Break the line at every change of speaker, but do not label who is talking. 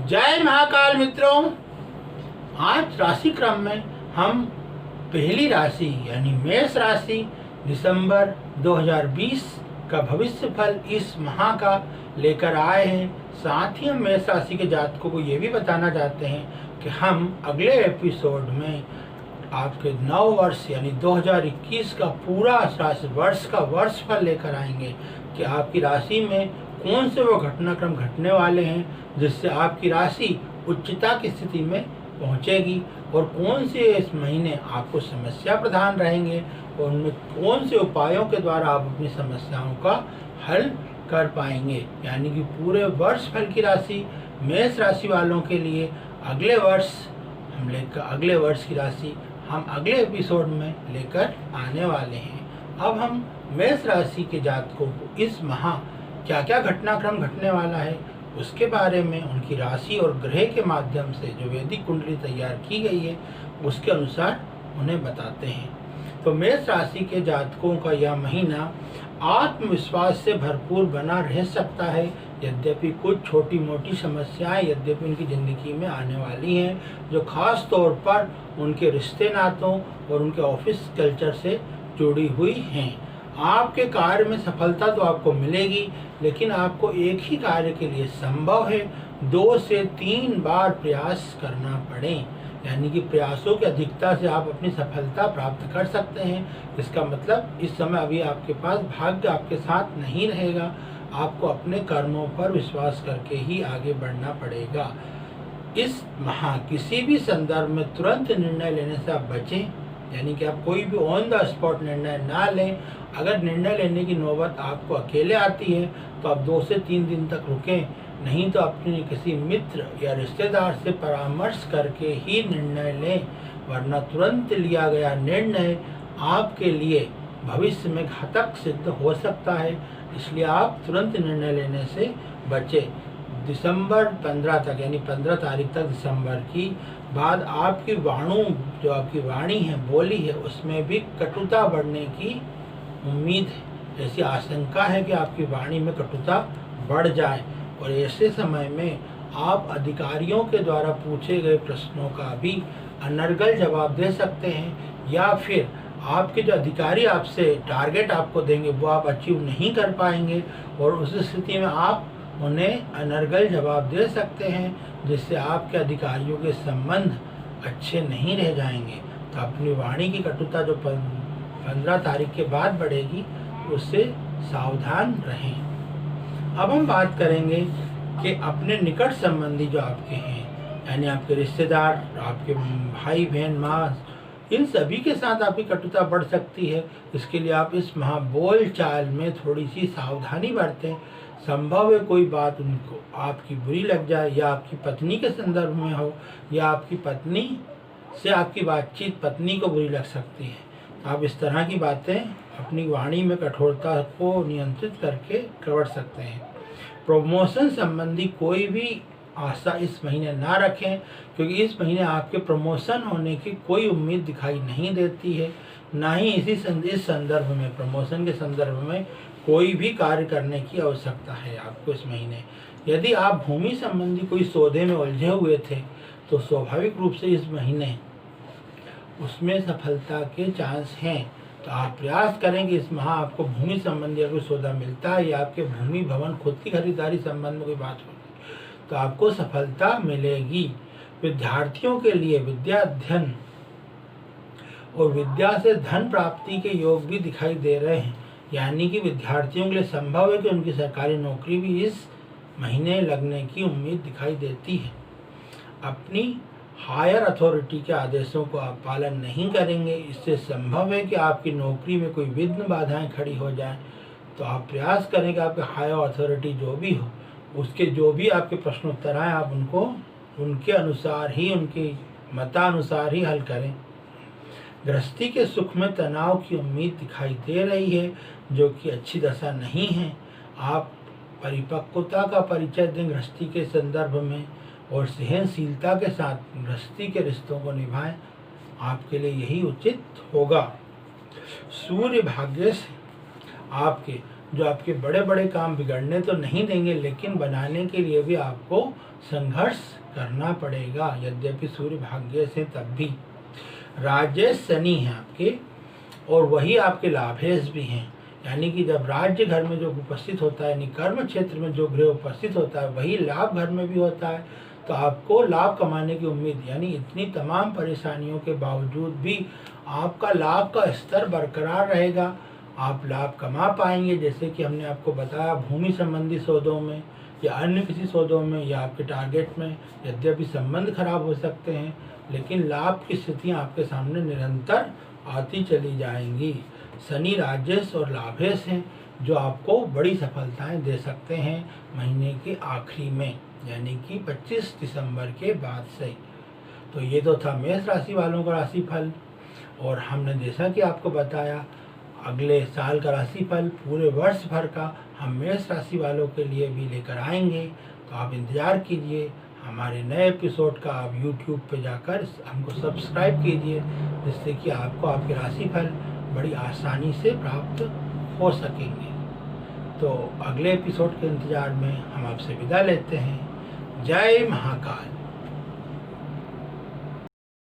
जय महाकाल मित्रों। आज राशि क्रम में हम पहली राशि यानी मेष राशि दिसंबर 2020 का भविष्य फल इस माह का लेकर आए हैं। साथ ही हम मेष राशि के जातकों को ये भी बताना चाहते हैं कि हम अगले एपिसोड में आपके नव वर्ष यानी 2021 का पूरा राशि वर्ष का वर्ष फल लेकर आएंगे कि आपकी राशि में कौन से वो घटनाक्रम घटने वाले हैं जिससे आपकी राशि उच्चता की स्थिति में पहुंचेगी और कौन से इस महीने आपको समस्या प्रधान रहेंगे और उनमें कौन से उपायों के द्वारा आप अपनी समस्याओं का हल कर पाएंगे। यानी कि पूरे वर्ष फल की राशि मेष राशि वालों के लिए अगले वर्ष की राशि हम अगले एपिसोड में लेकर आने वाले हैं। अब हम मेष राशि के जातकों को इस माह क्या क्या घटनाक्रम घटने वाला है उसके बारे में उनकी राशि और ग्रह के माध्यम से जो वैदिक कुंडली तैयार की गई है उसके अनुसार उन्हें बताते हैं। तो मेष राशि के जातकों का यह महीना आत्मविश्वास से भरपूर बना रह सकता है। यद्यपि कुछ छोटी मोटी समस्याएं यद्यपि उनकी ज़िंदगी में आने वाली हैं जो खास तौर पर उनके रिश्ते नातों और उनके ऑफिस कल्चर से जुड़ी हुई हैं। आपके कार्य में सफलता तो आपको मिलेगी, लेकिन आपको एक ही कार्य के लिए संभव है 2 से 3 बार प्रयास करना पड़े। यानी कि प्रयासों की अधिकता से आप अपनी सफलता प्राप्त कर सकते हैं। इसका मतलब इस समय अभी आपके पास भाग्य आपके साथ नहीं रहेगा, आपको अपने कर्मों पर विश्वास करके ही आगे बढ़ना पड़ेगा। इस माह किसी भी संदर्भ में तुरंत निर्णय लेने से आप बचें। यानी कि आप कोई भी ऑन द स्पॉट निर्णय ना लें। अगर निर्णय लेने की नौबत आपको अकेले आती है तो आप 2 से 3 दिन तक रुकें, नहीं तो अपने किसी मित्र या रिश्तेदार से परामर्श करके ही निर्णय लें, वरना तुरंत लिया गया निर्णय आपके लिए भविष्य में घातक सिद्ध हो सकता है। इसलिए आप तुरंत निर्णय लेने से बचें। दिसंबर 15 तक यानी 15 तारीख तक दिसंबर की बाद आपकी जो आपकी वाणी है, बोली है, उसमें भी कटुता बढ़ने की उम्मीद है। ऐसी आशंका है कि आपकी वाणी में कटुता बढ़ जाए और ऐसे समय में आप अधिकारियों के द्वारा पूछे गए प्रश्नों का भी अनर्गल जवाब दे सकते हैं, या फिर आपके जो अधिकारी आपसे टारगेट आपको देंगे वो आप अचीव नहीं कर पाएंगे और उस स्थिति में आप उन्हें अनर्गल जवाब दे सकते हैं, जिससे आपके अधिकारियों के संबंध अच्छे नहीं रह जाएंगे। तो अपनी वाणी की कटुता जो 15 तारीख के बाद बढ़ेगी उससे सावधान रहें। अब हम बात करेंगे कि अपने निकट संबंधी जो आपके हैं यानी आपके रिश्तेदार, आपके भाई बहन, माँ, इन सभी के साथ आपकी कटुता बढ़ सकती है। इसके लिए आप इस माह बोल चाल में थोड़ी सी सावधानी बरतें। संभव है कोई बात उनको आपकी बुरी लग जाए, या आपकी पत्नी के संदर्भ में हो, या आपकी पत्नी से आपकी बातचीत पत्नी को बुरी लग सकती है। आप इस तरह की बातें अपनी वाणी में कठोरता को नियंत्रित करके कर सकते हैं। प्रमोशन संबंधी कोई भी आशा इस महीने ना रखें, क्योंकि इस महीने आपके प्रमोशन होने की कोई उम्मीद दिखाई नहीं देती है। ना ही इस संदर्भ में, प्रमोशन के संदर्भ में कोई भी कार्य करने की आवश्यकता है आपको इस महीने। यदि आप भूमि संबंधी कोई सौदे में उलझे हुए थे तो स्वाभाविक रूप से इस महीने उसमें सफलता के चांस हैं। तो आप प्रयास करें कि इस माह आपको भूमि संबंधी अगर कोई सौदा मिलता है या आपके भूमि भवन खुद की खरीदारी संबंध में कोई बात होगी तो आपको सफलता मिलेगी। विद्यार्थियों के लिए विद्या अध्ययन और विद्या से धन प्राप्ति के योग भी दिखाई दे रहे हैं। यानी कि विद्यार्थियों के लिए संभव है कि उनकी सरकारी नौकरी भी इस महीने लगने की उम्मीद दिखाई देती है। अपनी हायर अथॉरिटी के आदेशों को आप पालन नहीं करेंगे, इससे संभव है कि आपकी नौकरी में कोई विघ्न बाधाएं खड़ी हो जाएं। तो आप प्रयास करें कि आपके हायर अथॉरिटी जो भी हो उसके जो भी आपके प्रश्नोत्तर आए आप उनको उनके अनुसार ही, उनकी मतानुसार ही हल करें। गृहस्थी के सुख में तनाव की उम्मीद दिखाई दे रही है, जो कि अच्छी दशा नहीं है। आप परिपक्वता का परिचय दें गृहस्थी के संदर्भ में और सहनशीलता के साथ गृहस्थी के रिश्तों को निभाएं, आपके लिए यही उचित होगा। सूर्य भाग्य से आपके जो आपके बड़े बड़े काम बिगड़ने तो नहीं देंगे, लेकिन बनाने के लिए भी आपको संघर्ष करना पड़ेगा। यद्यपि सूर्य भाग्य से तब भी राजेश शनि हैं आपके, और वही आपके लाभेश भी हैं। यानी कि जब राज्य घर में जो उपस्थित होता है, यानी कर्म क्षेत्र में जो ग्रह उपस्थित होता है, वही लाभ घर में भी होता है। तो आपको लाभ कमाने की उम्मीद, यानी इतनी तमाम परेशानियों के बावजूद भी आपका लाभ का स्तर बरकरार रहेगा। आप लाभ कमा पाएंगे, जैसे कि हमने आपको बताया भूमि संबंधी सौदों में या अन्य किसी सौदों में या आपके टारगेट में। यद्यपि संबंध खराब हो सकते हैं, लेकिन लाभ की स्थितियाँ आपके सामने निरंतर आती चली जाएंगी। शनि राजेश और लाभेश हैं, जो आपको बड़ी सफलताएं दे सकते हैं महीने के आखिरी में, यानी कि 25 दिसंबर के बाद से। तो ये तो था मेष राशि वालों का राशिफल, और हमने जैसा कि आपको बताया अगले साल का राशिफल पूरे वर्ष भर का हम मेष राशि वालों के लिए भी लेकर आएंगे। तो आप इंतज़ार कीजिए हमारे नए एपिसोड का। आप YouTube पे जाकर हमको सब्सक्राइब कीजिए, जिससे कि आपको आपके राशिफल बड़ी आसानी से प्राप्त हो सकेंगे। तो अगले एपिसोड के इंतज़ार में हम आपसे विदा लेते हैं। जय महाकाल।